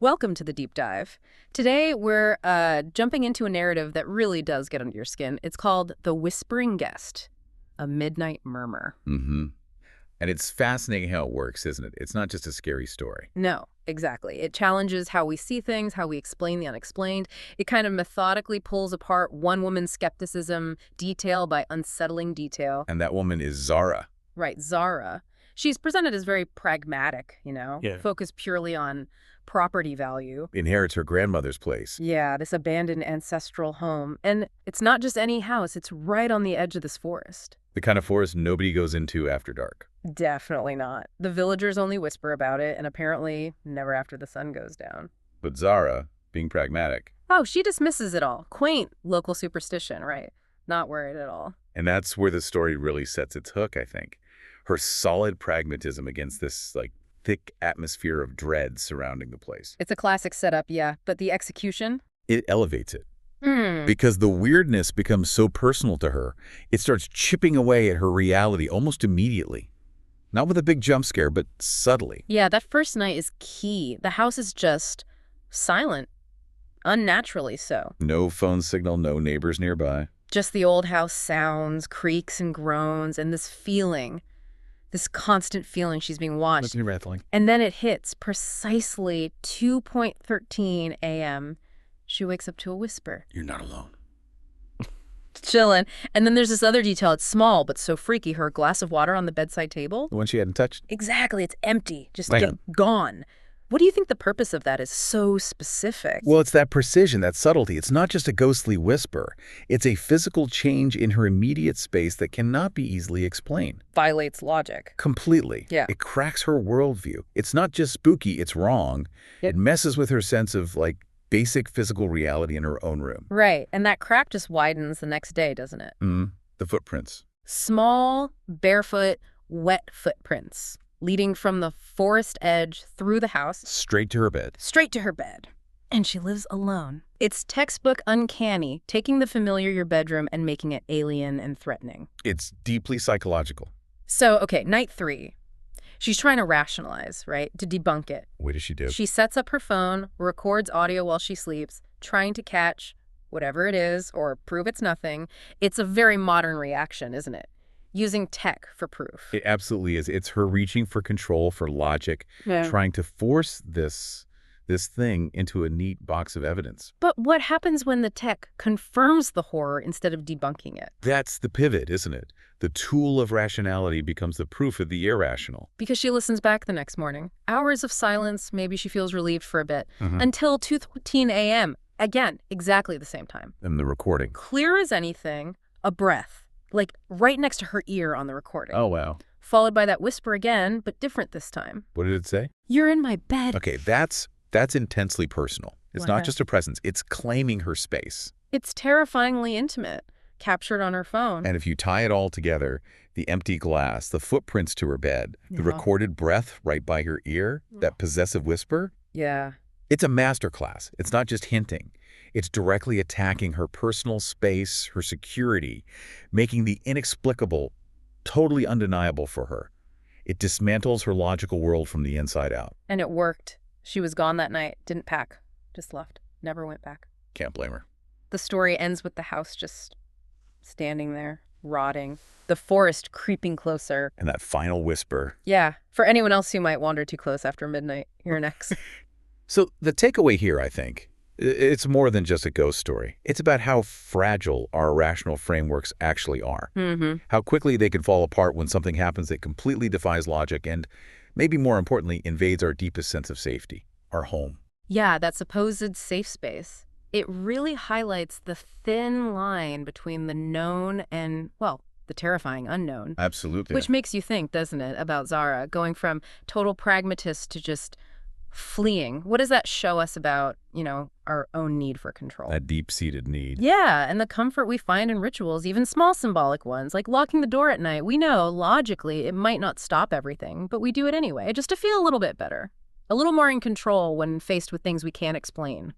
Welcome to the deep dive. Today we're jumping into a narrative that really does get under your skin. It's called The Whispering Guest, a Midnight Murmur. Mm-hmm. And it's fascinating how it works, isn't it? It's not just a scary story. No, exactly. It challenges how we see things, how we explain the unexplained. It kind of methodically pulls apart one woman's skepticism, detail by unsettling detail. And that woman is Zahra. Right, Zahra. She's presented as very pragmatic, focused purely on property value. Inherits her grandmother's place. Yeah, this abandoned ancestral home. And it's not just any house, it's right on the edge of this forest. The kind of forest nobody goes into after dark. Definitely not. The villagers only whisper about it, and apparently never after the sun goes down. But Zahra, being pragmatic. Oh, she dismisses it all. Quaint local superstition, right? Not worried at all. And that's where the story really sets its hook, I think. Her solid pragmatism against this, thick atmosphere of dread surrounding the place. It's a classic setup, yeah, but the execution? It elevates it. Because the weirdness becomes so personal to her, it starts chipping away at her reality almost immediately. Not with a big jump scare, but subtly. Yeah, that first night is key. The house is just silent, unnaturally so. No phone signal, no neighbors nearby. Just the old house sounds, creaks and groans, and this feeling, this constant feeling she's being watched. That's me rattling. And then it hits precisely 2:13 a.m. She wakes up to a whisper. You're not alone. Chillin'. And then there's this other detail. It's small, but so freaky. Her glass of water on the bedside table. The one she hadn't touched? Exactly. It's empty. Just Bam. Gone. What do you think the purpose of that is so specific? Well, it's that precision, that subtlety. It's not just a ghostly whisper. It's a physical change in her immediate space that cannot be easily explained. Violates logic. Completely. Yeah. It cracks her worldview. It's not just spooky, it's wrong. It messes with her sense of, basic physical reality in her own room. Right. And that crack just widens the next day, doesn't it? The footprints. Small, barefoot, wet footprints leading from the forest edge through the house. Straight to her bed. Straight to her bed. And she lives alone. It's textbook uncanny, taking the familiar your bedroom and making it alien and threatening. It's deeply psychological. So, okay, night 3. She's trying to rationalize, right, to debunk it. What does she do? She sets up her phone, records audio while she sleeps, trying to catch whatever it is or prove it's nothing. It's a very modern reaction, isn't it? Using tech for proof. It absolutely is. It's her reaching for control, for logic, trying to force this thing into a neat box of evidence. But what happens when the tech confirms the horror instead of debunking it? That's the pivot, isn't it? The tool of rationality becomes the proof of the irrational. Because she listens back the next morning. Hours of silence, maybe she feels relieved for a bit. Until 2:13 a.m. Again, exactly the same time. And the recording. Clear as anything, a breath, right next to her ear on the recording. Oh, wow. Followed by that whisper again, but different this time. What did it say? You're in my bed. Okay, that's intensely personal. It's not just a presence. It's claiming her space. It's terrifyingly intimate, captured on her phone. And if you tie it all together, the empty glass, the footprints to her bed, the recorded breath right by her ear, that possessive whisper. Yeah. It's a masterclass. It's not just hinting. It's directly attacking her personal space, her security, making the inexplicable totally undeniable for her. It dismantles her logical world from the inside out. And it worked. She was gone that night, didn't pack, just left, never went back. Can't blame her. The story ends with the house just standing there, rotting, the forest creeping closer. And that final whisper. Yeah, for anyone else who might wander too close after midnight, you're next. So the takeaway here, I think, it's more than just a ghost story. It's about how fragile our rational frameworks actually are. How quickly they can fall apart when something happens that completely defies logic and, maybe more importantly, invades our deepest sense of safety, our home. Yeah, that supposed safe space. It really highlights the thin line between the known and, the terrifying unknown. Absolutely. Which makes you think, doesn't it, about Zahra, going from total pragmatist to just fleeing. What does that show us about, our own need for control? That deep-seated need. Yeah, and the comfort we find in rituals, even small symbolic ones, like locking the door at night. We know, logically, it might not stop everything, but we do it anyway, just to feel a little bit better. A little more in control when faced with things we can't explain.